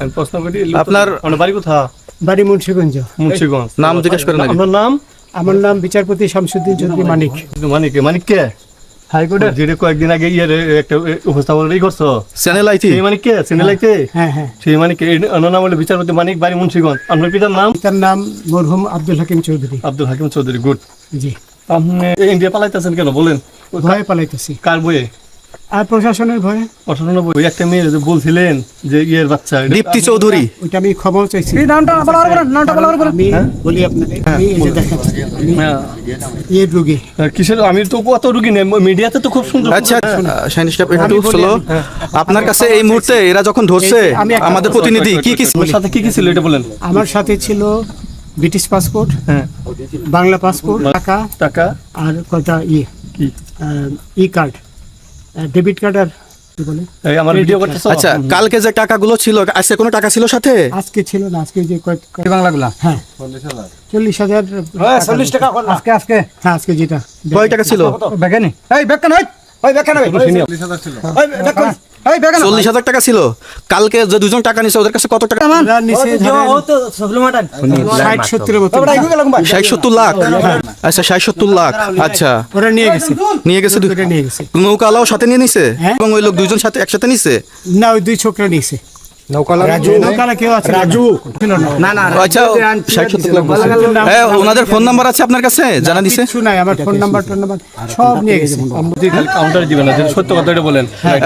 আমি প্রশ্ন করি আপনার বাড়ি কোথায়? বাড়ি মুন্সিগঞ্জ। মুন্সিগঞ্জ। নাম জিজ্ঞেস করেন আগে। আপনার নাম? আমার নাম বিচারপতি শামসুদ্দিন চৌধুরী মানিক। মানিক কে? হাইকোর্টের যেটা কয়েকদিন আগে একটা উপস্থাপন করছো চ্যানেল আইতি সেই মানিক কে? চ্যানেল আইতে হ্যাঁ হ্যাঁ। সেই মানিক নাম হলো বিচারপতি মানিক, বাড়ি মুন্সিগঞ্জ। আপনার পিতার নাম? তার নাম মরহুম আব্দুল হাকিম চৌধুরী। আব্দুল হাকিম চৌধুরী। গুড। জি। আপনি ইন্ডিয়া পালাইতেছেন কেন বলেন? ভয়ে পালাইতেছি। কার বইয়ে? আর প্রশাসনের ভয়ে। প্রশাসনের বই। একটা মেয়ে যে বলছিলেন যে ইয়ের বাচ্চা দীপ্তি চৌধুরী। ওইটা আমি খবর চাইছি। আমি বলি আপনাকে, আমি এই যে দেখাচ্ছি, আমি এর রোগী। কিসের? আমি তো কত রুগী নেই, মিডিয়াতে তো খুব সুন্দর। আচ্ছা শাইনি সাহেব একটু আমি বলি, স্লো। আপনার কাছে এই মুহূর্তে এরা যখন ধরছে আমি একটা আমাদের প্রতিনিধি কি কি আমার সাথে কি কি ছিল এটা বলেন। আমার সাথে ছিল ব্রিটিশ পাসপোর্ট, হ্যাঁ। বাংলা পাসপোর্ট, টাকা টাকা আর কয়টা কি? ই কার্ড, ডেবিট কার্ড আর কি বলে, এই আমার ভিডিও করতেছো? আচ্ছা কালকে যে টাকাগুলো ছিল আজকে কোনো টাকা ছিল সাথে? আজকে ছিল না, আজকে যে বাংলাগুলা হ্যাঁ 40,000 40 টাকা আজকে আজকে হ্যাঁ আজকে যেটা কয় টাকা ছিল? বেগানি এই বেগান ওই বেগান ওই 40,000 টাকা ছিল। কালকে যে দুজন টাকা নিছে ওদের কাছে কত টাকা? ওরা নিচে ধরেন 60-70 মতো 60-70 লাখ। আচ্ছা 60-70 লাখ। আচ্ছা ওরা নিয়ে গেছে, নিয়ে গেছে ওরা নিয়ে গেছে। নৌকালাও সাথে নিয়ে নিছে হ্যাঁ। এবং ওই লোক দুইজন সাথে একসাথে নিছে? না ওই দুই ছোকরা নিয়েছে। নৌকালা কেউ আছে? রাজু ছিল না। আচ্ছা 60-70 লাখ বলছে। হ্যাঁ ওনাদের ফোন নাম্বার আছে আপনার কাছে? জানা দিছে? কিছু নাই, আমার ফোন নাম্বার সব নিয়ে গেছে। কাউন্টারে দিবেন না, যদি সত্য কথা এটা বলেন।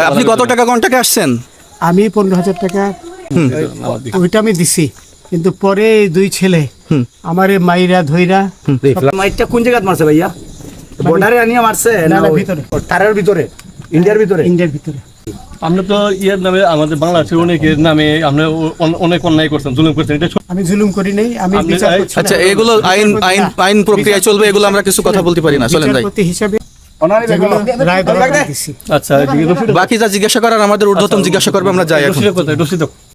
আপনি কত টাকা কন্টাকে আসছেন? আমি 15,000 টাকা ওইটা আমি দিছি, কিন্তু পরে এই দুই ছেলে আমারে মাইরা ধইরা মাইটটা কোন জায়গায় মারছে ভাইয়া? বর্ডারে আনিয়া মারছে না, না না, ওই ভিতরে। তারের ভিতরে, ইন্ডিয়ার ভিতরে? ইন্ডিয়ার ভিতরে। আমরা তো ইয়ের নামে, আমাদের বাংলাদেশের অনেকের নামে আমরা অনেক অন্যায় করছেন, জুলুম করছেন। এটা আমি জুলুম করি নাই, আমি আপনি- বিচার করছি না। আচ্ছা এগুলো আইন আইন আইন প্রক্রিয়ায় চলবে, এগুলো আমরা কিছু কথা বলতে পারি না। চলেন যাই। বিচারপতি হিসাবে ওনারই যেগুলো বেগান রায় দেওয়া দিছি। আচ্ছা, এদিকে রশিদ বাকি যা জিজ্ঞাসা করার আমাদের ঊর্ধ্বতন জিজ্ঞাসা করবে, আমরা যাই এখন। রশিদের কথা, রশিদ